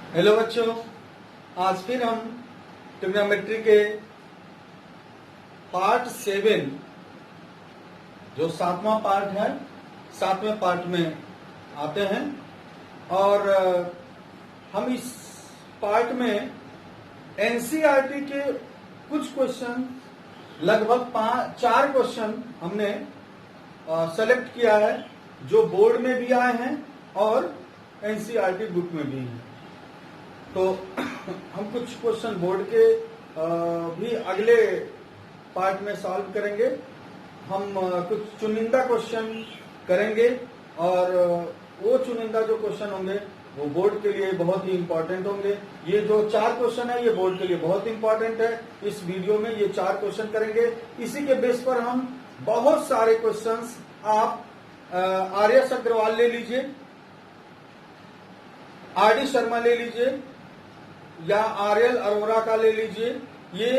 Hello बच्चों, आज फिर हम ट्रिग्नोमेट्री के पार्ट 7 जो 7वां पार्ट है 7वें पार्ट में आते हैं। और हम इस पार्ट में एनसीईआरटी के कुछ क्वेश्चन लगभग 4 क्वेश्चन हमने सेलेक्ट किया है जो बोर्ड में भी आए हैं और एनसीईआरटी बुक में भी हैं। तो हम कुछ क्वेश्चन बोर्ड के भी अगले पार्ट में सॉल्व करेंगे। हम कुछ चुनिंदा क्वेश्चन करेंगे और वो चुनिंदा जो क्वेश्चन होंगे वो बोर्ड के लिए बहुत ही इंपॉर्टेंट होंगे। ये जो 4 क्वेश्चन है ये बोर्ड के लिए बहुत इंपॉर्टेंट है। इस वीडियो में ये 4 क्वेश्चन करेंगे। इसी के बेस पर हम बहुत सारे क्वेश्चंस आप आर्यस अग्रवाल ले लीजिए, आर डी शर्मा ले लीजिए या आरएल अरोरा का ले लीजिए। ये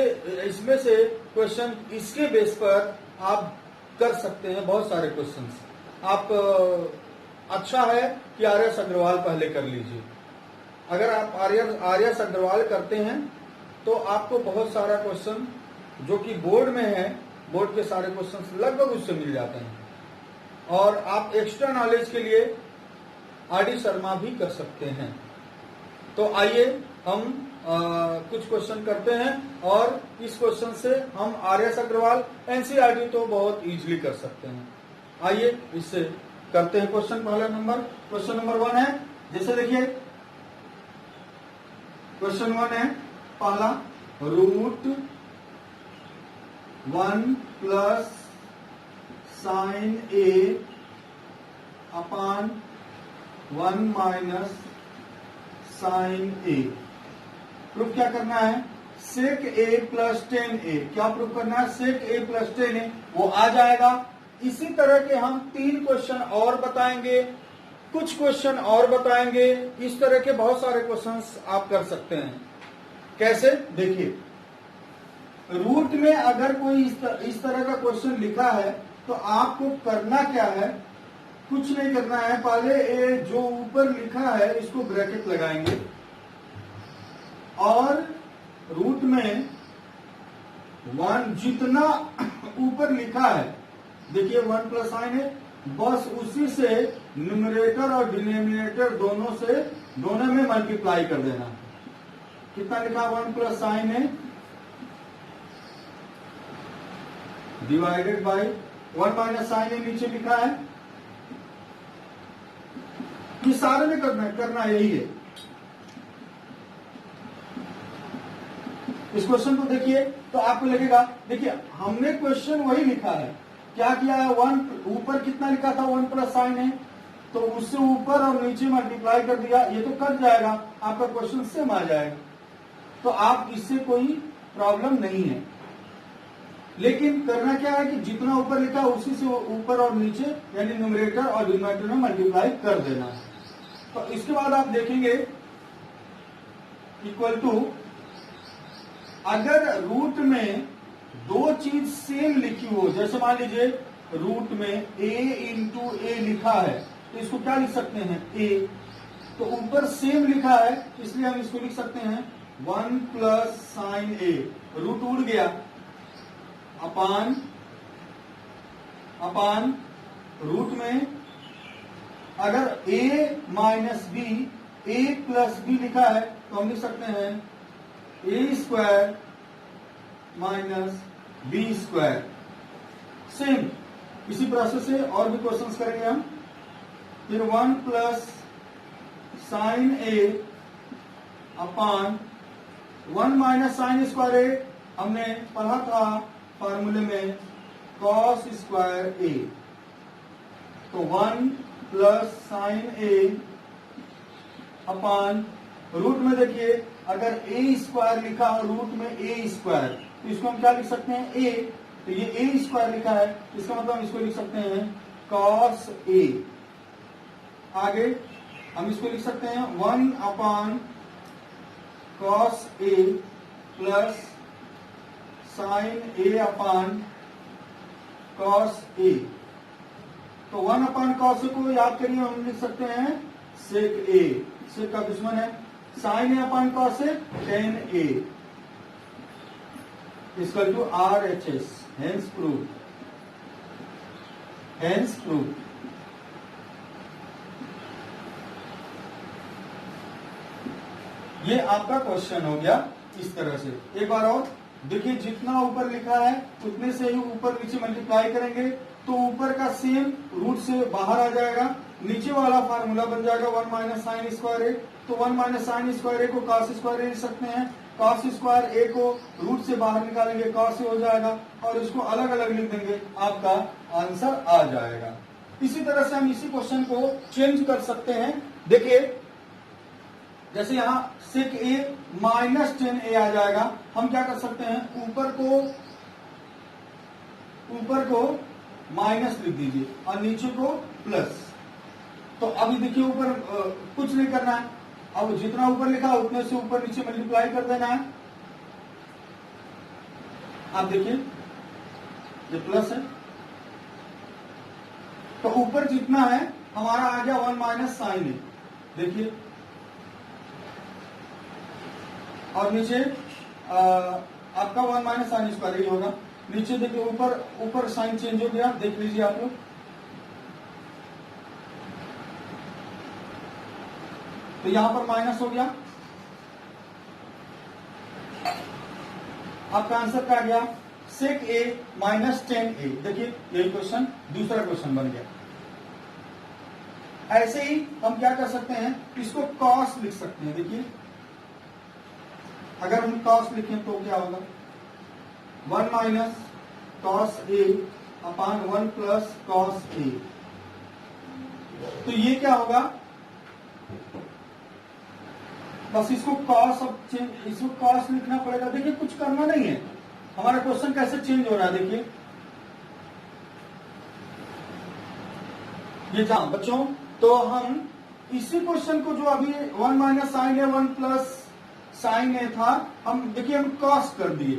इसमें से क्वेश्चन इसके बेस पर आप कर सकते हैं। बहुत सारे क्वेश्चंस आप अच्छा है कि आर्यस अग्रवाल पहले कर लीजिए। अगर आप आर्यस अग्रवाल करते हैं तो आपको बहुत सारा क्वेश्चन जो कि बोर्ड में है, बोर्ड के सारे क्वेश्चन लगभग उससे मिल जाते हैं। और आप एक्स्ट्रा नॉलेज के लिए आर डी शर्मा भी कर सकते हैं। तो आइए हम कुछ क्वेश्चन करते हैं और इस क्वेश्चन से हम आर्यस अग्रवाल एनसीईआरटी तो बहुत इजीली कर सकते हैं। आइए इससे करते हैं क्वेश्चन। क्वेश्चन नंबर 1 है, जैसे देखिए क्वेश्चन 1 है पहला, √1 plus sine A upon 1 minus sign A. Proof क्या करना है? सेक ए प्लस 10a। क्या प्रूफ करना है? सेक ए प्लस 10a वो आ जाएगा। इसी तरह के हम 3 क्वेश्चन और बताएंगे, कुछ क्वेश्चन और बताएंगे। इस तरह के बहुत सारे क्वेश्चंस आप कर सकते हैं। कैसे? देखिए, रूट में अगर कोई इस तरह का क्वेश्चन लिखा है तो आपको करना क्या है? कुछ नहीं करना है। पहले ए जो ऊपर लिखा है इसको ब्रैकेट लगाएंगे और रूट में 1 जितना ऊपर लिखा है, देखिए 1 प्लस साइन है, बस उसी से न्यूमरेटर और डिनोमिनेटर दोनों में मल्टीप्लाई कर देना। कितना लिखा? 1 प्लस साइन है डिवाइडेड बाई 1 माइनस साइन है नीचे लिखा है। ये सारे में करना यही है। इस क्वेश्चन को देखिए तो आपको लगेगा, देखिए हमने क्वेश्चन वही लिखा है। क्या किया है? 1 ऊपर कितना लिखा था? 1 प्लस साइन है, तो उससे ऊपर और नीचे मल्टीप्लाई कर दिया। ये तो कट जाएगा, आपका क्वेश्चन सेम आ जाएगा। तो आप इससे कोई प्रॉब्लम नहीं है। लेकिन करना क्या है कि जितना ऊपर लिखा उसी से ऊपर और नीचे यानी न्यूमरेटर और डिनोमिनेटर में मल्टीप्लाई कर देना है। तो इसके बाद आप देखेंगे इक्वल टू, अगर रूट में 2 चीज सेम लिखी हो, जैसे मान लीजिए रूट में a इंटू ए लिखा है तो इसको क्या लिख सकते हैं? a। तो ऊपर सेम लिखा है इसलिए हम इसको लिख सकते हैं 1 प्लस साइन ए। रूट उड़ गया, अपान रूट में अगर a minus b, a plus b लिखा है तो हम लिख सकते हैं a square minus b square. Same इसी प्रोसेस से और भी क्वेश्चंस करेंगे हम। फिर 1 plus sine A upon 1 minus sine square A. हमने पढ़ा था फॉर्मूले में कॉस स्क्वायर ए। तो 1 plus sine A upon root में देखिए अगर ए स्क्वायर लिखा हो रूट में ए स्क्वायर तो इसको हम क्या लिख सकते हैं? ए। तो ये ए स्क्वायर लिखा है, इसका मतलब हम इसको लिख सकते हैं कॉस ए। आगे हम इसको लिख सकते हैं 1 अपान cos A plus sine A upon cos A. तो 1 अपान कॉस को याद करिए, हम लिख सकते हैं सेक ए। सेक का दुश्मन है sine A upon cos A, tan A equal to R H S. Hence prove, hence prove. ये आपका क्वेश्चन हो गया इस तरह से। एक बार और देखिए, जितना ऊपर लिखा है उतने से ही ऊपर नीचे मल्टीप्लाई करेंगे तो ऊपर का सेम रूट से बाहर आ जाएगा, नीचे वाला फार्मूला बन जाएगा 1 माइनस साइन स्क्वायर ए। तो 1 माइनस साइन स्क्वायर ए को कॉस स्क्वायर ए लिख सकते हैं, कॉस स्क्वायर ए को रूट से बाहर निकालेंगे कॉस ए हो जाएगा, और इसको अलग अलग लिख देंगे, आपका आंसर आ जाएगा। इसी तरह से हम इसी क्वेश्चन को चेंज कर सकते हैं। देखिए, जैसे यहाँ सेक ए माइनस 10 ए आ जाएगा, हम क्या कर सकते हैं, ऊपर को माइनस लिख दीजिए और नीचे को प्लस। तो अभी देखिए, ऊपर कुछ नहीं करना है, अब जितना ऊपर लिखा उतने से ऊपर नीचे मल्टीप्लाई कर देना है। आप देखिए, ये प्लस है तो ऊपर जितना है हमारा आ गया 1 माइनस साइन ए, देखिए, और नीचे आपका 1 माइनस साइन स्क्वायर ही होगा। नीचे देखिए, ऊपर साइन चेंज हो गया, देख लीजिए आप लोग। तो यहां पर माइनस हो गया, आपका आंसर क्या गया, सेक ए माइनस 10 ए। देखिए, यही क्वेश्चन दूसरा क्वेश्चन बन गया। ऐसे ही हम क्या कर सकते हैं, इसको कॉस लिख सकते हैं। देखिए, अगर हम कॉस लिखें तो क्या होगा, 1 minus cos A upon 1 plus cos ए। तो ये क्या होगा, बस इसको कॉस, अब इसको कॉस लिखना पड़ेगा। देखिए, कुछ करना नहीं है, हमारा क्वेश्चन कैसे चेंज हो रहा है, देखिए ये जहां बच्चों, तो हम इसी क्वेश्चन को जो अभी 1 माइनस साइन ए 1 प्लस साइन ए था, हम देखिए हम कॉस कर दिए,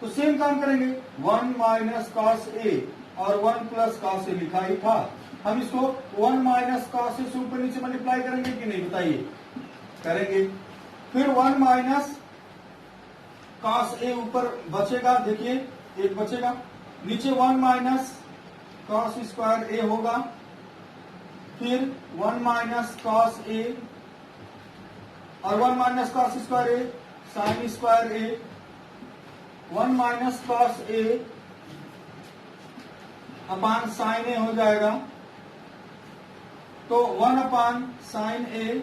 तो सेम काम करेंगे, 1 माइनस कॉस ए और 1 प्लस कॉस ए लिखा ही था, हम इसको 1 माइनस कॉस ए से ऊपर नीचे मल्टीप्लाई करेंगे कि नहीं, बताइए, करेंगे। फिर 1 माइनस कॉस ए ऊपर बचेगा, देखिए एक बचेगा, नीचे 1 माइनस कॉस स्क्वायर ए होगा, फिर 1 माइनस कॉस ए और 1 minus cos square A sine square A, 1 minus cos A upon sine A हो जाएगा। तो 1 upon sine A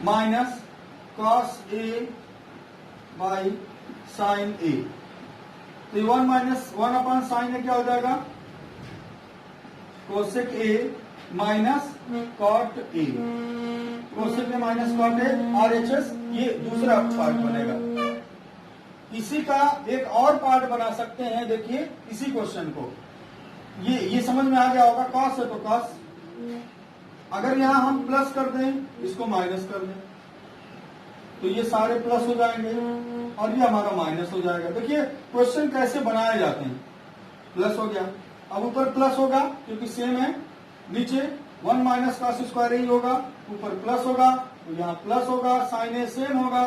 minus cos A by sine A. तो 1 माइनस 1 अपान साइन ए क्या हो जाएगा, cosec A minus cot A, cosec A minus cot A और H S, ये दूसरा पार्ट बनेगा। इसी का एक और पार्ट बना सकते हैं, देखिए इसी क्वेश्चन को, ये समझ में आ गया होगा, कॉस है तो कॉस, अगर यहां हम प्लस कर दें, इसको माइनस कर दें, तो ये सारे प्लस हो जाएंगे और ये हमारा माइनस हो जाएगा। देखिए क्वेश्चन कैसे बनाए जाते हैं, प्लस हो गया, अब ऊपर प्लस होगा क्योंकि सेम है, नीचे 1 माइनस कॉस स्क्वायर ही होगा, ऊपर प्लस होगा, तो यहाँ प्लस होगा, साइन ए सेम होगा,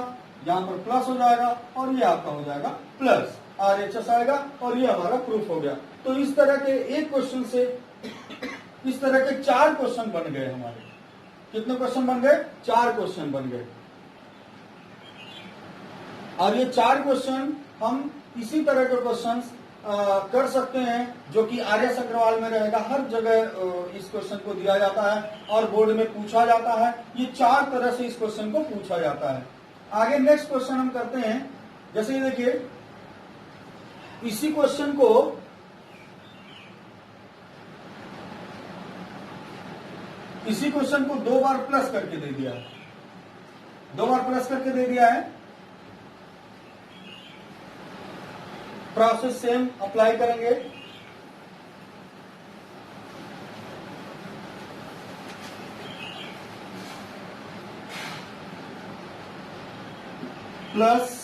यहाँ पर प्लस हो जाएगा और ये आपका हो जाएगा प्लस, आर एच एस आएगा और ये हमारा प्रूफ हो गया। तो इस तरह के एक क्वेश्चन से इस तरह के 4 क्वेश्चन बन गए हमारे। कितने क्वेश्चन बन गए, 4 क्वेश्चन बन गए। और ये 4 क्वेश्चन हम इसी तरह के क्वेश्चन कर सकते हैं जो कि आर्यस अग्रवाल में रहेगा, हर जगह इस क्वेश्चन को दिया जाता है और बोर्ड में पूछा जाता है। ये 4 तरह से इस क्वेश्चन को पूछा जाता है। आगे नेक्स्ट क्वेश्चन हम करते हैं, जैसे ये देखिए, इसी क्वेश्चन को इसी क्वेश्चन को 2 बार प्लस करके दे दिया है, 2 बार प्लस करके दे दिया है। प्रोसेस सेम अप्लाई करेंगे, plus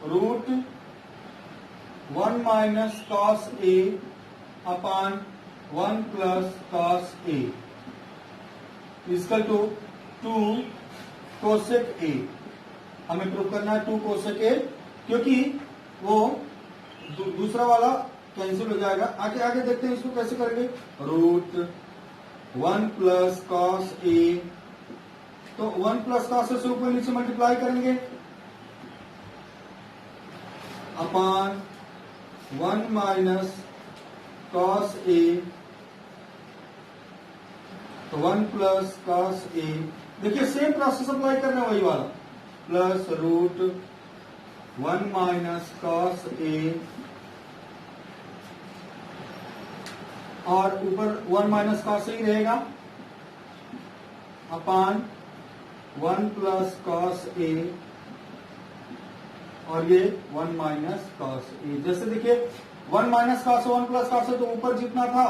root 1 minus cos A upon 1 plus cos A equal to 2 cosec A, हमें प्रूव करना है 2 कोसेक ए, क्योंकि वो दूसरा वाला कैंसिल हो जाएगा। आगे आगे देखते हैं इसको कैसे करेंगे। रूट 1 प्लस कॉस ए, तो 1 प्लस कॉस से ऊपर नीचे मल्टीप्लाई करेंगे अपॉन 1 माइनस कॉस ए, तो 1 प्लस कॉस ए, देखिए सेम प्रोसेस अप्लाई करना है वही वाला, plus root 1 minus cos A, और ऊपर 1 माइनस कॉस ए ही रहेगा अपॉन 1 प्लस कॉस ए, और ये 1 माइनस कॉस ए। जैसे देखिए 1 माइनस कॉस 1 प्लस कॉस है, तो ऊपर जितना था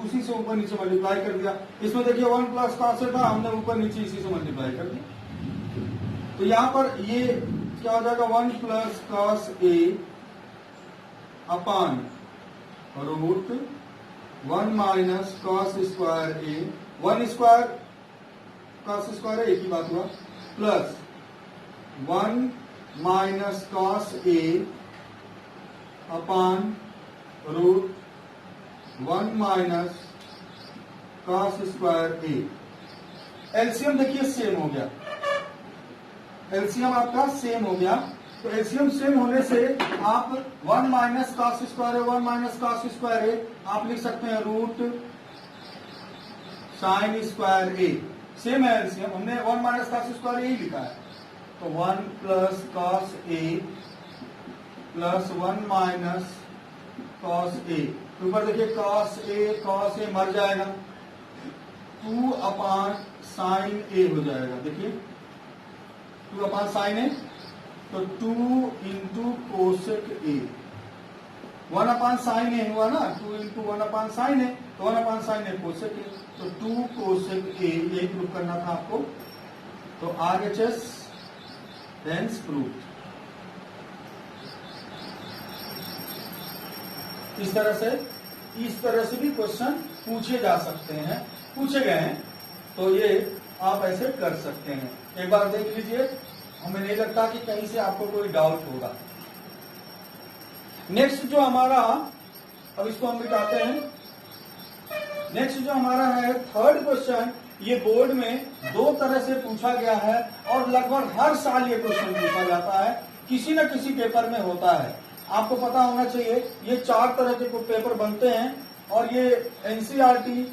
उसी से ऊपर नीचे मल्टीप्लाई कर दिया। इसमें देखिए 1 प्लस कॉस था, हमने ऊपर नीचे इसी से मल्टीप्लाई कर दिया। तो यहां पर ये क्या हो जाएगा 1 plus cos A upon root 1 minus cos square A, 1 square cos square है, एक ही बात हुआ, plus 1 minus cos A upon root 1 minus cos square A. LCM देखिए सेम हो गया, एलसीएम आपका सेम हो गया। तो एलसीएम सेम होने से आप 1 माइनस कॉस स्क्वायर है, 1 माइनस कॉस स्क्वायर ए, आप लिख सकते हैं रूट साइन स्क्वायर ए। सेम है एलसीएम, हमने 1 माइनस कॉस स्क्वायर ए ही लिखा है। तो 1 प्लस कॉस ए प्लस 1 माइनस कॉस ए, ऊपर देखिए कॉस ए मर जाएगा, 2 अपॉन साइन ए हो जाएगा। देखिए 2 अपॉन साइन ए, तो 2 into cosec A, 1 upon sine A हुआ ना, 2 इंटू 1 अपॉन साइन ए, तो 1 अपॉन साइन ए कोसेक ए, तो 2 कोसेक ए, यही प्रूफ करना था आपको। तो RHS हेंस प्रूफ। इस तरह से भी क्वेश्चन पूछे जा सकते हैं, पूछे गए हैं, तो ये आप ऐसे कर सकते हैं। एक बार देख लीजिए, हमें नहीं लगता कि कहीं से आपको कोई डाउट होगा। नेक्स्ट जो हमारा, अब इसको हम मिटाते हैं। नेक्स्ट जो हमारा है थर्ड क्वेश्चन, ये बोर्ड में 2 तरह से पूछा गया है और लगभग हर साल ये क्वेश्चन पूछा जाता है, किसी न किसी पेपर में होता है। आपको पता होना चाहिए ये 4 तरह के पेपर बनते हैं, और ये एनसीईआरटी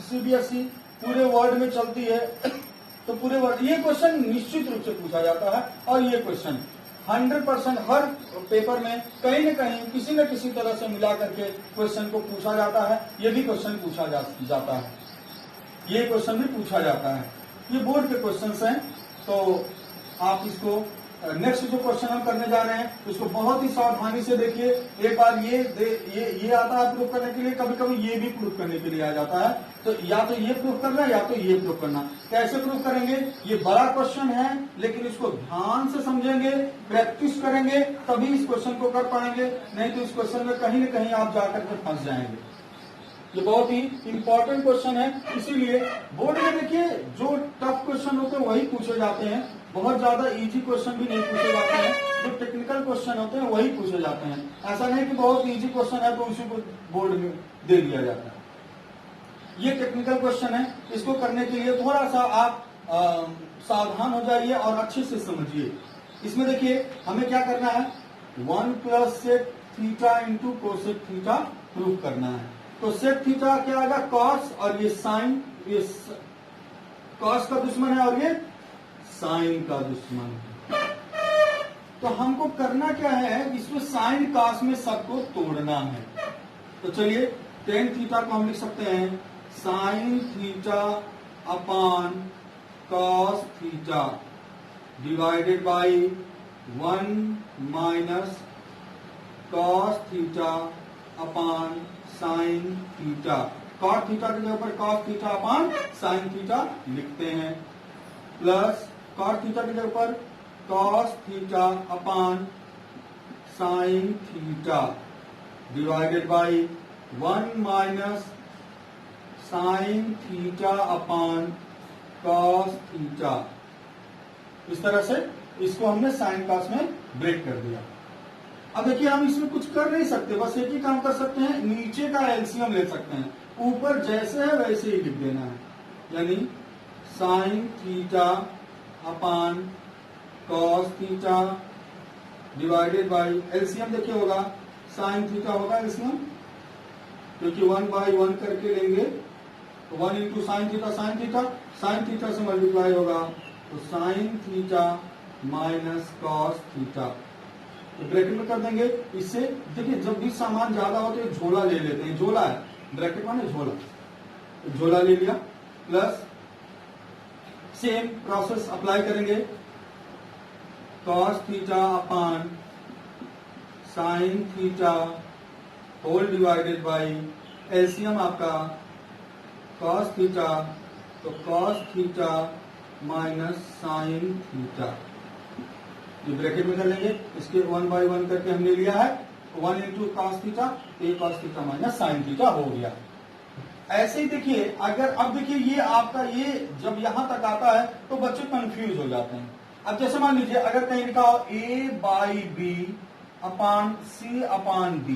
सीबीएसई पूरे वर्ल्ड में चलती है। तो पूरे वर्ल्ड ये क्वेश्चन निश्चित रूप से पूछा जाता है, और ये क्वेश्चन 100% हर पेपर में कहीं न कहीं किसी न किसी तरह से मिला करके क्वेश्चन को पूछा जाता है। ये भी क्वेश्चन पूछा जाता है, ये क्वेश्चन भी पूछा जाता है। ये बोर्ड के क्वेश्चंस हैं। तो आप इसको नेक्स्ट जो क्वेश्चन हम करने जा रहे हैं उसको बहुत ही सावधानी से देखिए। एक बार ये आता है प्रूफ करने के लिए, कभी कभी ये भी प्रूफ करने के लिए आ जाता है। तो या तो ये प्रूफ करना या तो ये प्रूफ करना। कैसे प्रूफ करेंगे? ये बड़ा क्वेश्चन है, लेकिन इसको ध्यान से समझेंगे, प्रैक्टिस करेंगे, तभी इस क्वेश्चन को कर पाएंगे। नहीं तो इस क्वेश्चन में कहीं न कहीं आप जाकर के फंस जाएंगे। ये बहुत ही इंपॉर्टेंट क्वेश्चन है, इसीलिए बोर्ड में देखिए जो टफ क्वेश्चन होते हैं वही पूछे जाते हैं। बहुत ज्यादा इजी क्वेश्चन भी नहीं पूछे जाते हैं, जो टेक्निकल क्वेश्चन होते हैं वही पूछे जाते हैं। ऐसा नहीं कि बहुत इजी क्वेश्चन है तो उसी को बोर्ड में दे दिया जाता है। ये टेक्निकल क्वेश्चन है, इसको करने के लिए थोड़ा सा आप सावधान हो जाइए और अच्छे से समझिए। इसमें देखिए हमें क्या करना है, 1 plus sec theta into cosec theta prove करना है। तो सेक थीटा क्या आएगा? कॉस, और ये साइन, ये कॉस का दुश्मन है और ये साइन का दुश्मन है। तो हमको करना क्या है, इसमें साइन कॉस में सबको तोड़ना है। तो चलिए टेन थीटा को हम लिख सकते हैं sine theta upon cos theta divided by 1 minus cos theta upon sine theta. Cos theta के जगह पर cos theta upon sine theta लिखते हैं, प्लस कॉस थीटा की जगह पर cos theta upon sine theta divided by 1 minus sine theta upon cos theta. इस तरह से इसको हमने साइन कॉस में ब्रेक कर दिया। अब देखिए हम इसमें कुछ कर नहीं सकते, बस एक ही काम कर सकते हैं, नीचे का एलसीएम ले सकते हैं, ऊपर जैसे है वैसे ही लिख देना है, यानी sine theta upon cos theta divided by LCM देखिए होगा साइन थीटा होगा एलसीएम, क्योंकि 1/1 करके लेंगे तो 1 इंटू साइन थीटा से मल्टीप्लाई होगा तो sine theta minus cos theta, तो ब्रैकेट में कर देंगे। इससे देखिए जब भी सामान ज्यादा हो तो झोला ले लेते हैं, झोला है ब्रैकेट माने झोला, तो झोला ले लिया, प्लस सेम प्रोसेस अप्लाई करेंगे, cos theta upon sine theta whole divided by LCM आपका कॉस थीटा, तो cos theta minus sine theta, ये ब्रैकेट में कर लेंगे। इसके 1/1 करके हमने लिया है 1 इंटू कॉस थीटा, तो cos theta minus sine theta हो गया। ऐसे ही देखिए अगर अब देखिए ये आपका ये जब यहां तक आता है तो बच्चे कंफ्यूज हो जाते हैं। अब जैसे मान लीजिए अगर कहीं लिखा हो a/b अपान c अपान d,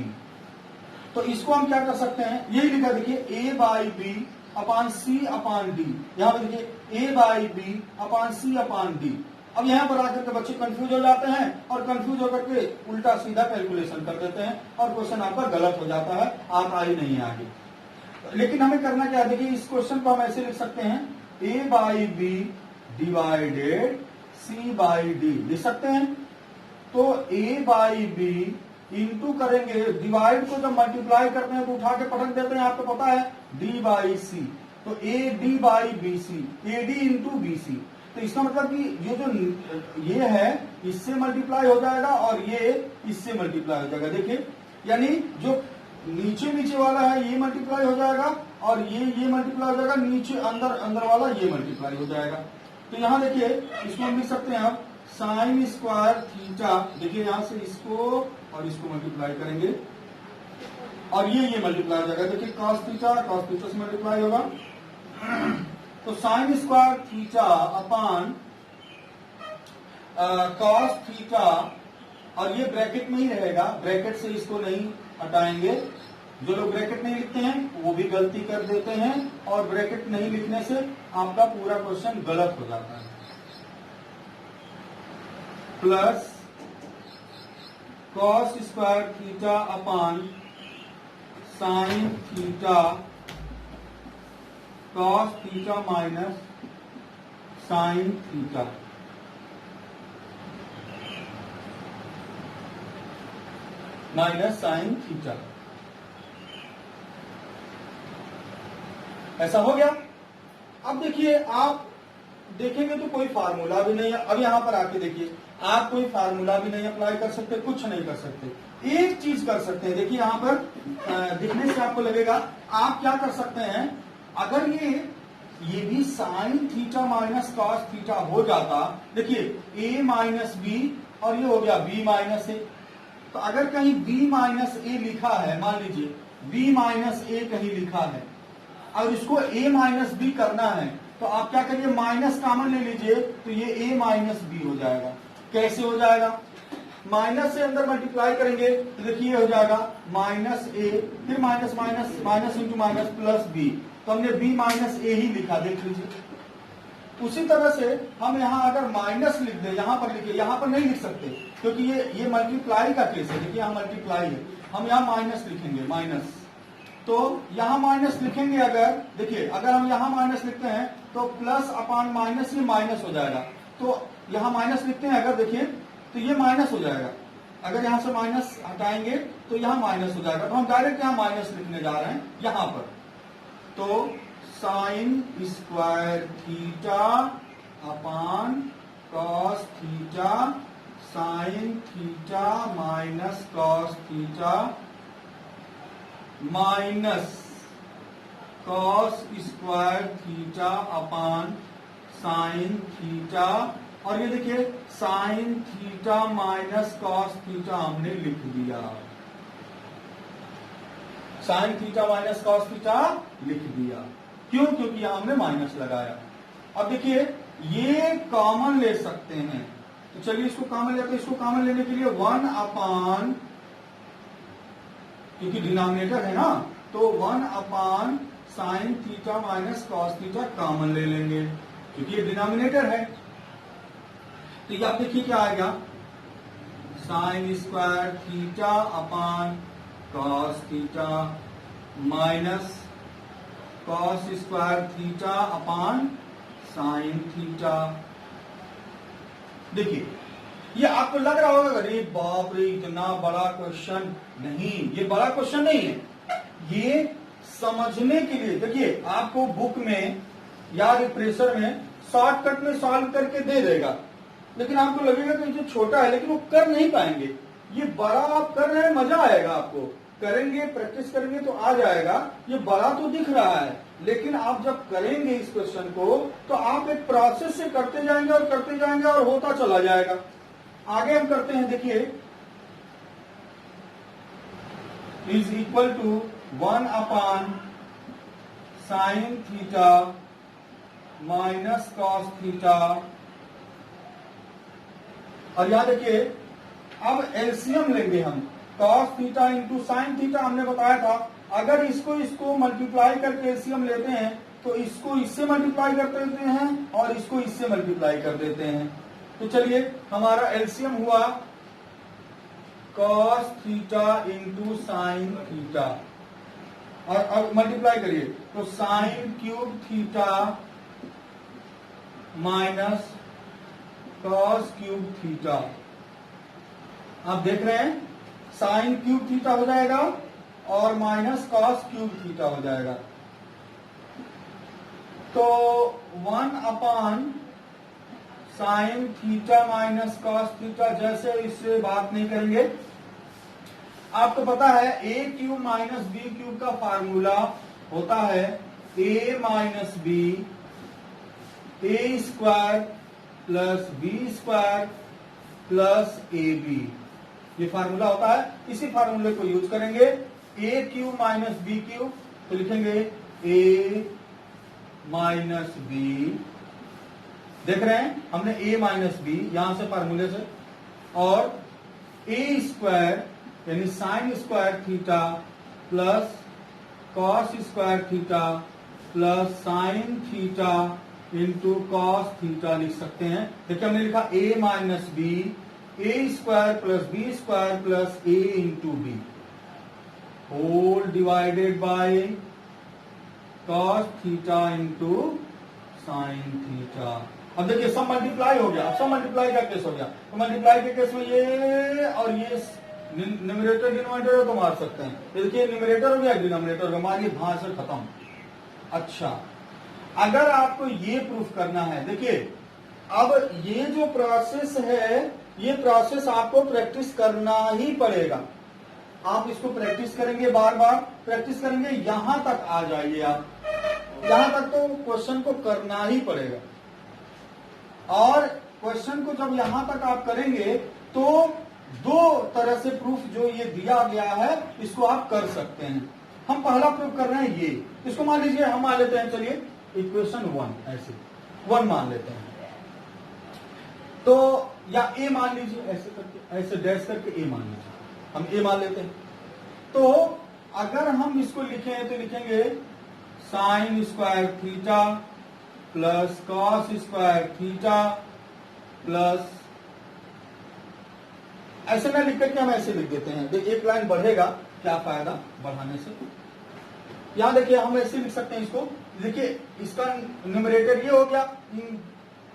तो इसको हम क्या कर सकते हैं, यही लिखा देखिए a/b अपान c अपान d, यहां पर देखिए a/b अपान c अपान d। अब यहां पर आकर के बच्चे कंफ्यूज हो जाते हैं और कंफ्यूज होकर के उल्टा सीधा कैलकुलेशन कर देते हैं और क्वेश्चन आपका गलत हो जाता है, आता ही नहीं आगे। लेकिन हमें करना क्या है, देखिए इस क्वेश्चन को हम ऐसे लिख सकते हैं a/b डिवाइडेड c/d लिख सकते हैं। तो a/b इंटू करेंगे, डिवाइड को जब मल्टीप्लाई करते हैं तो उठा के पटक देते हैं, आपको पता है d/c, तो ad/bc, ad इंटू bc, तो इसका मतलब कि ये जो ये है इससे मल्टीप्लाई हो जाएगा और ये इससे मल्टीप्लाई हो जाएगा। देखिए यानी जो नीचे वाला है ये मल्टीप्लाई हो जाएगा और ये मल्टीप्लाई हो जाएगा, नीचे अंदर वाला ये मल्टीप्लाई हो जाएगा। तो यहां देखिए इसको हम लिख सकते हैं आप साइन स्क्वायर थीटा, देखिए यहां से इसको और इसको मल्टीप्लाई करेंगे और ये मल्टीप्लाई हो जाएगा। देखिए कॉस थीटा से मल्टीप्लाई होगा, तो sign square theta upon cos theta, और ये ब्रैकेट में ही रहेगा, ब्रैकेट से इसको नहीं हटाएंगे। जो लोग ब्रैकेट नहीं लिखते हैं वो भी गलती कर देते हैं और ब्रैकेट नहीं लिखने से आपका पूरा क्वेश्चन गलत हो जाता है। Plus cos square theta upon sine theta cos theta minus sine theta, minus sine theta, ऐसा हो गया। अब देखिए आप देखेंगे तो कोई फार्मूला भी नहीं है, अब यहां पर आके देखिए आप कोई फार्मूला भी नहीं अप्लाई कर सकते, कुछ नहीं कर सकते। एक चीज कर सकते हैं, देखिए यहां पर दिखने से आपको लगेगा, आप क्या कर सकते हैं, अगर ये भी sign theta minus cos theta हो जाता, देखिए a माइनस बी और ये हो गया b माइनस ए, तो अगर कहीं b माइनस ए लिखा है, मान लीजिए b माइनस ए कहीं लिखा है और इसको a माइनस बी करना है, तो आप क्या करिए माइनस कॉमन ले लीजिए, तो ये a माइनस बी हो जाएगा। कैसे हो जाएगा, माइनस से अंदर मल्टीप्लाई करेंगे तो देखिए हो जाएगा माइनस ए, फिर minus minus minus into minus plus b, तो हमने b माइनस ए ही लिखा, देख लीजिए। उसी तरह से हम यहाँ अगर माइनस लिख दें, यहाँ पर लिखिए, यहाँ पर नहीं लिख सकते क्योंकि ये मल्टीप्लाई का केस है, देखिए यहाँ मल्टीप्लाई है, हम यहाँ माइनस लिखेंगे, माइनस, तो यहाँ माइनस लिखेंगे। अगर देखिए अगर हम यहाँ माइनस लिखते हैं तो प्लस अपान माइनस ये माइनस हो जाएगा, तो यहाँ माइनस लिखते हैं अगर देखिए तो ये माइनस हो जाएगा, अगर यहाँ से माइनस हटाएंगे तो यहाँ माइनस हो जाएगा, तो हम डायरेक्ट यहाँ माइनस लिखने जा रहे हैं यहाँ पर, तो sign square theta upon cos theta sine theta minus cos theta minus cos square theta upon sine theta, और ये देखिए sign theta minus cos theta हमने लिख दिया, sign theta minus cos theta लिख दिया। क्यों, क्योंकि यहां हमने माइनस लगाया। अब देखिए ये कॉमन ले सकते हैं, तो चलिए इसको कॉमन लेते हैं। इसको कॉमन लेने के लिए 1 अपान, क्योंकि डिनोमिनेटर है ना, तो 1 upon sine theta minus cos theta common ले लेंगे, क्योंकि ये डिनोमिनेटर है। तो ये आप देखिए क्या आएगा, sign square theta upon cos theta minus cos square theta upon sine theta. देखिए ये आपको लग रहा होगा अरे बाप रे इतना बड़ा क्वेश्चन, नहीं ये बड़ा क्वेश्चन नहीं है, ये समझने के लिए। देखिए आपको बुक में या रिफ्रेशर में शॉर्टकट में सॉल्व करके दे देगा, लेकिन आपको लगेगा कि ये छोटा है, लेकिन वो कर नहीं पाएंगे। ये बड़ा आप कर रहे हैं, मजा आएगा आपको, करेंगे प्रैक्टिस करेंगे तो आ जाएगा। ये बड़ा तो दिख रहा है, लेकिन आप जब करेंगे इस क्वेश्चन को तो आप एक प्रोसेस से करते जाएंगे और करते जाएंगे और होता चला जाएगा। आगे हम करते हैं, देखिए is equal to 1 upon sine theta minus cos theta. और याद रखिए अब एलसीएम लेंगे हम, cos theta into sine theta. हमने बताया था अगर इसको मल्टीप्लाई करके एलसीएम लेते हैं तो इसको इससे मल्टीप्लाई कर देते हैं और इसको इससे मल्टीप्लाई कर देते हैं। तो चलिए हमारा एलसीएम हुआ cos theta into sine theta, और अब मल्टीप्लाई करिए तो sine cube theta minus cos cube theta. आप देख रहे हैं साइन क्यूब थीटा हो जाएगा और माइनस कॉस क्यूब थीटा हो जाएगा। तो 1 upon sine theta minus cos theta, जैसे इससे बात नहीं करेंगे। आपको पता है A cube minus B cube का फार्मूला होता है A minus B A square plus B square plus A B, ये फार्मूला होता है। इसी फार्मूले को यूज करेंगे। A cube minus B cube, तो लिखेंगे ए माइनस बी। देख रहे हैं हमने ए माइनस बी यहां से फार्मूले से, और ए स्क्वायर यानी sine square theta plus cos square theta plus sine theta into cos theta लिख सकते हैं। देखिए हमने लिखा A minus B A square plus B square plus A into B whole divided by cos theta into sine theta. अब देखिए सब multiply हो गया, अब सब मल्टीप्लाई का केस हो गया। तो मल्टीप्लाई के केस में ये और ये न्यूमरेटर डिनोमिनेटर को मार सकते हैं। देखिए न्यूमरेटर हो गया डिनोमिनेटर हो गया, मारिए भाग से खत्म। अच्छा अगर आपको ये प्रूफ करना है, देखिए अब ये जो प्रोसेस है ये प्रोसेस आपको प्रैक्टिस करना ही पड़ेगा। आप इसको प्रैक्टिस करेंगे, बार बार प्रैक्टिस करेंगे, यहां तक आ जाइए आप। यहां तक तो क्वेश्चन को करना ही पड़ेगा, और क्वेश्चन को जब यहां तक आप करेंगे तो दो तरह से प्रूफ जो ये दिया गया है इसको आप कर सकते हैं। हम पहला प्रूफ कर रहे हैं ये, इसको मान लीजिए हम मान लेते हैं, चलिए इक्वेशन 1 ऐसे 1 मान लेते हैं, तो या ए मान लीजिए, ऐसे करके ऐसे डैश करके ए मान लीजिए, हम ए मान लेते हैं। तो अगर हम इसको लिखें तो लिखेंगे sign square theta plus cos square theta plus, ऐसे ना लिख करके हम ऐसे लिख देते हैं। देखिए एक लाइन बढ़ेगा, क्या फायदा बढ़ाने से। यहां देखिए हम ऐसे लिख सकते हैं इसको, देखिए इसका न्यूमरेटर ये हो गया,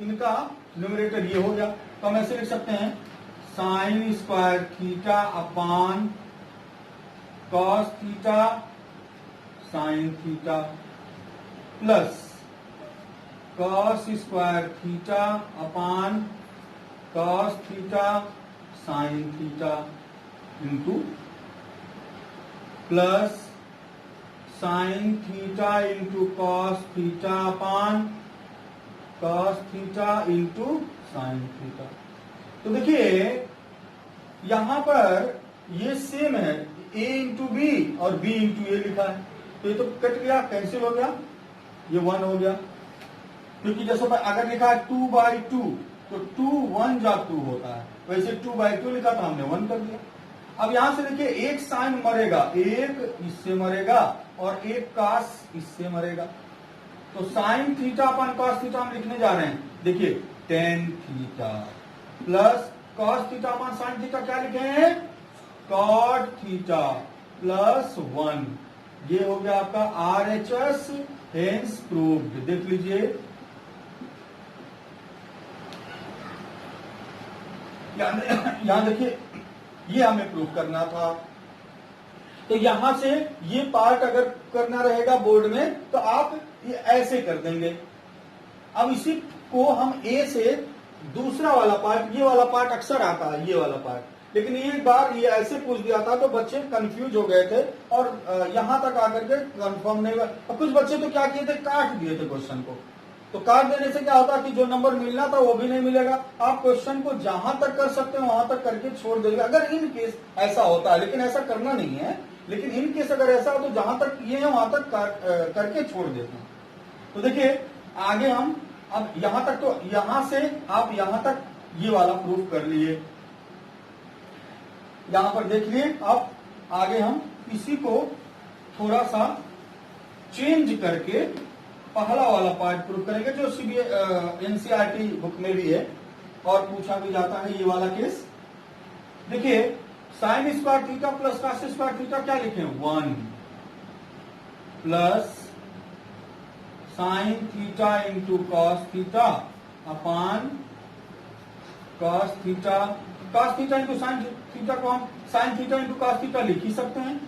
इनका न्यूमरेटर ये हो गया, तो हम ऐसे लिख सकते हैं sign square theta upon cos theta sine theta plus cos square theta upon cos theta sine theta into plus sine theta into cos theta अपान cos theta into sine theta. तो देखिए यहां पर ये सेम है, a इंटू बी और b into ए लिखा है, तो ये तो कट गया, कैंसिल हो गया, ये 1 हो गया। क्योंकि जैसे अगर लिखा है 2/2 तो 2 1 जा 2 होता है, वैसे 2/2 लिखा था हमने 1 कर दिया। अब यहां से देखिए एक साइन मरेगा, एक इससे मरेगा और एक कास इससे मरेगा। तो sine theta upon cos theta हम लिखने जा रहे हैं। देखिए tan theta plus cos theta upon sine theta क्या लिखे हैं, कॉट थीटा प्लस 1। ये हो गया आपका RHS, हेंस प्रूव्ड। देख लीजिए यहां देखिए ये हमें प्रूव करना था। तो यहां से ये पार्ट अगर करना रहेगा बोर्ड में तो आप ये ऐसे कर देंगे। अब इसी को हम ए से दूसरा वाला पार्ट, ये वाला पार्ट अक्सर आता है, ये वाला पार्ट, लेकिन एक बार ये ऐसे पूछ दिया था तो बच्चे कंफ्यूज हो गए थे और यहां तक आकर के कंफर्म नहीं हुआ। और कुछ बच्चे तो क्या किए थे, काट दिए थे क्वेश्चन को। तो काट देने से क्या होता है कि जो नंबर मिलना था वो भी नहीं मिलेगा। आप क्वेश्चन को जहां तक कर सकते हैं वहां तक करके छोड़ देंगे, अगर इन केस ऐसा होता है, लेकिन ऐसा करना नहीं है। लेकिन इन केस अगर ऐसा हो तो जहां तक ये है वहां तक करके छोड़ देते हैं। तो देखिए आगे हम अब यहां तक, तो यहां से आप यहां तक ये वाला प्रूफ कर लिए। यहां पर देख लिए। अब आगे हम इसी को थोड़ा सा चेंज करके पहला वाला पार्ट प्रूव करेंगे जो NCERT बुक में भी है और पूछा भी जाता है ये वाला केस। देखिए sign square theta plus cos square theta क्या लिखे, 1 plus sine theta into cos theta अपान cos theta. Cos theta into sine theta को हम sign theta into cos theta लिख ही सकते हैं।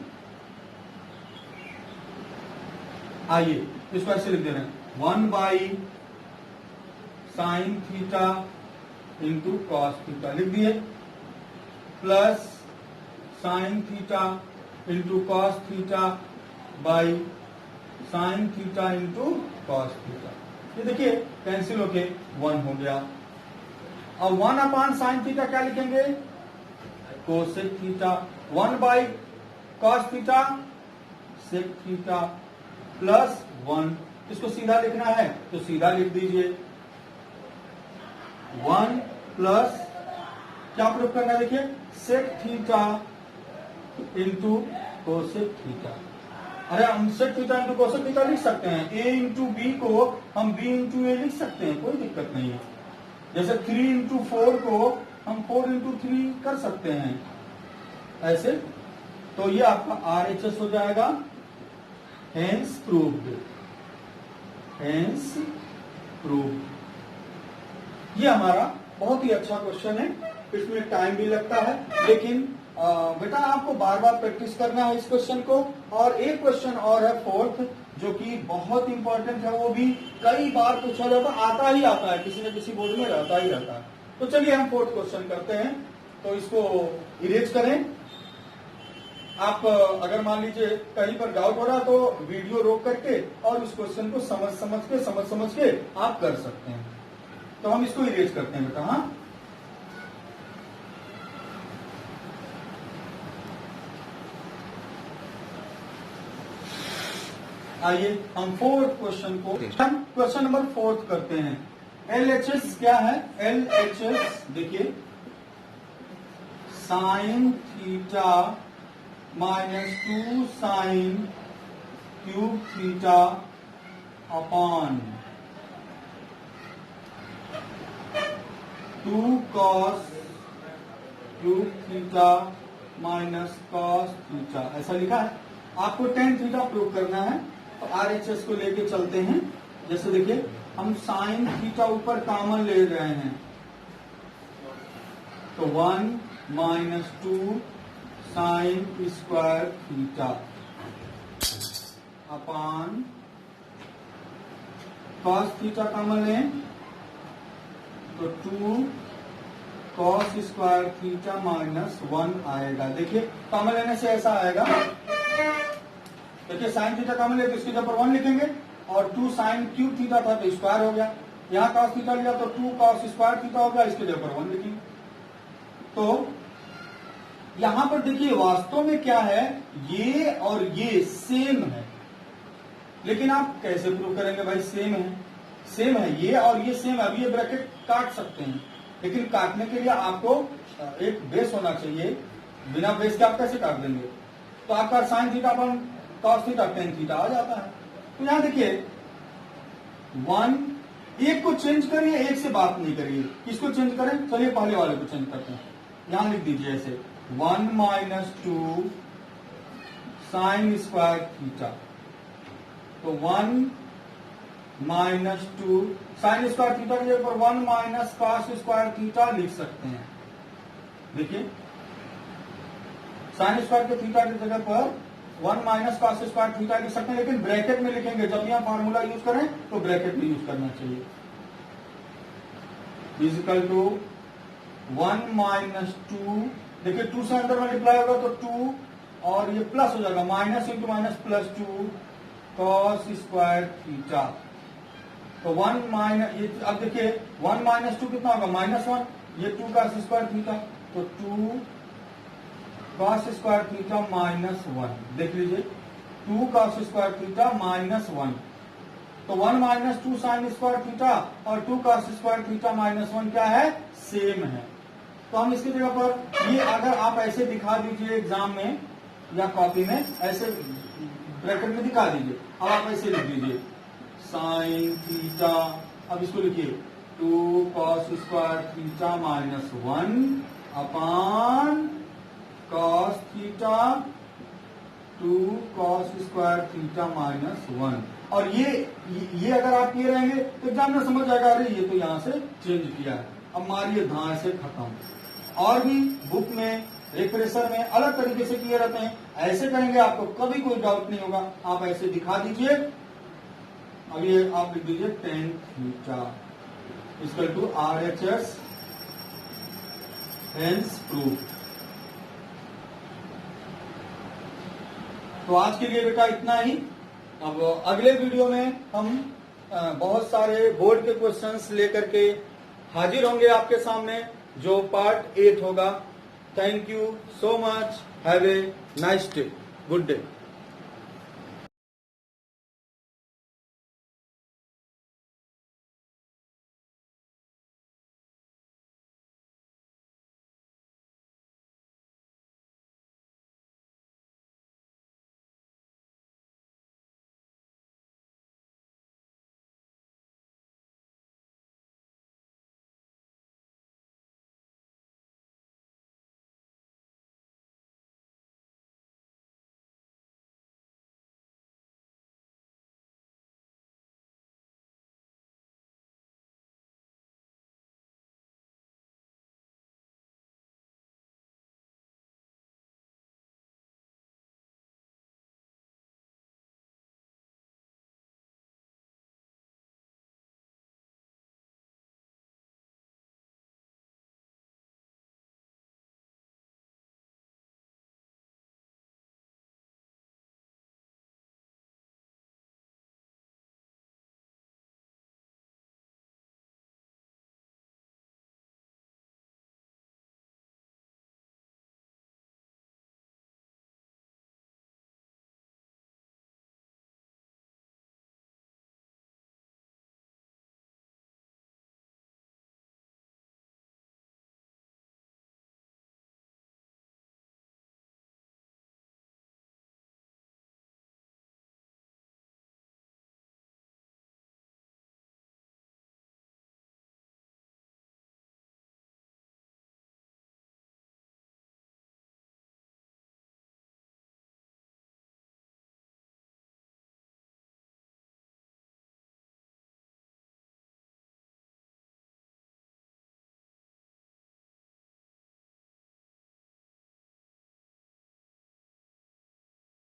आइए इसको ऐसे लिख दे रहे हैं, 1 sign theta into cos theta लिख दिए, plus sine theta into cos theta by sine theta into cos theta. ये देखिए कैंसिल होके 1 हो गया। और 1 अपान साइन थीटा क्या लिखेंगे, cosec theta. 1 by cos theta sec theta plus 1। इसको सीधा लिखना है तो सीधा लिख दीजिए, 1 प्लस क्या प्रूव करना है, देखिए sec theta into cosec theta. अरे हम sec theta into cosec theta लिख सकते हैं। ए इंटू बी को हम बी इंटू ए लिख सकते हैं, कोई दिक्कत नहीं है। जैसे 3 इंटू 4 को हम 4 इंटू 3 कर सकते हैं ऐसे। तो ये आपका RHS हो जाएगा, हेंस प्रूव्ड, हेंस प्रूव्ड। ये हमारा बहुत ही अच्छा क्वेश्चन है, इसमें टाइम भी लगता है, लेकिन बेटा आपको बार बार प्रैक्टिस करना है इस क्वेश्चन को। और एक क्वेश्चन और है 4th जो कि बहुत इंपॉर्टेंट है, वो भी कई बार पूछा जाता, आता ही आता है, किसी न किसी बोर्ड में रहता ही रहता है। तो चलिए हम 4th क्वेश्चन करते हैं। तो इसको इरेज करें। आप अगर मान लीजिए कहीं पर डाउट हो रहा तो वीडियो रोक करके और इस क्वेश्चन को समझ के आप कर सकते हैं। तो हम इसको इरेज करते हैं बेटा। हाँ, आइए हम 4th क्वेश्चन को, क्वेश्चन नंबर 4th करते हैं। LHS क्या है, LHS देखिए sine theta -2 sine cube theta upon 2 cos cube theta minus cos theta, ऐसा लिखा है। आपको tan थीटा प्रूव करना है तो RHS को लेके चलते हैं। जैसे देखिए हम साइन थीटा ऊपर कॉमन ले रहे हैं तो 1 - 2 sign square theta upon cos theta common लें तो 2 कॉस स्क्वायर थीटा -1 आएगा। देखिए कॉमन लेने से ऐसा आएगा, देखिए साइन थीटा कॉमन ले तो इसकी जगह पर 1 लिखेंगे और 2 साइन क्यूब थीटा था तो स्क्वायर हो गया। यहाँ कॉस थीटा लिया तो 2 कॉस स्क्वायर थीटा हो गया, इसकी जगह पर 1 लिखेंगे। तो यहां पर देखिए वास्तव में क्या है, ये और ये सेम है, लेकिन आप कैसे प्रूव करेंगे भाई सेम है। सेम है, ये और ये सेम है। अब ये ब्रैकेट काट सकते हैं, लेकिन काटने के लिए आपको एक बेस होना चाहिए। बिना बेस के आप कैसे काट देंगे? तो आपका sign theta upon cos theta tan theta आ जाता है। तो यहां देखिए 1, एक को चेंज करिए, एक से बात नहीं करिए। किसको चेंज करें? चलिए पहले वाले को चेंज करते हैं। यहां लिख दीजिए ऐसे 1 माइनस 2 साइन स्क्वायर थीटा। तो 1 माइनस 2 साइन स्क्वायर थीटा की जगह पर 1 माइनस कॉस स्क्वायर थीटा लिख सकते हैं। देखिए साइन स्क्वायर के थीटा की जगह पर 1 माइनस कॉस स्क्वायर थीटा लिख सकते हैं, लेकिन ब्रैकेट में लिखेंगे। जब यहां फॉर्मूला यूज करें तो ब्रैकेट में यूज करना चाहिए। इजिकल टू 1 माइनस 2, देखिए 2 से अंदर मल्टीप्लाई होगा तो 2 और ये प्लस हो जाएगा, minus into minus plus 2 cos square theta. तो 1 माइनस, ये अब देखिए 1 माइनस 2 कितना होगा? -1, ये 2 कॉस स्क्वायर थीटा, तो 2 कॉस स्क्वायर थीटा -1। देख लीजिए 2 कॉस स्क्वायर थीटा -1। तो 1 माइनस 2 साइन स्क्वायर थीटा और 2 कॉस स्क्वायर थीटा -1 क्या है? सेम है। तो हम इसकी जगह पर ये अगर आप ऐसे दिखा दीजिए एग्जाम में या कॉपी में, ऐसे ब्रैकेट में दिखा दीजिए। अब आप ऐसे लिख दीजिए साइन थीटा, अब इसको लिखिए 2 कॉस स्क्वायर थीटा -1 अपान cos theta 2 cos square theta -1। और ये अगर आप किए रहेंगे तो एग्जाम में समझ जाएगा, अरे ये तो यहां से चेंज किया है। अब मारिए धार से खत्म। और भी बुक में रिफ्रेशर में अलग तरीके से किए रहते हैं, ऐसे करेंगे आपको कभी कोई डाउट नहीं होगा। आप ऐसे दिखा दीजिए। अब ये आप लिख दीजिए tan theta equal to RHS, hence proof. तो आज के लिए बेटा इतना ही। अब अगले वीडियो में हम बहुत सारे बोर्ड के क्वेश्चंस लेकर के हाजिर होंगे आपके सामने, जो पार्ट 8 होगा। Thank you so much. Have a nice day. Good day.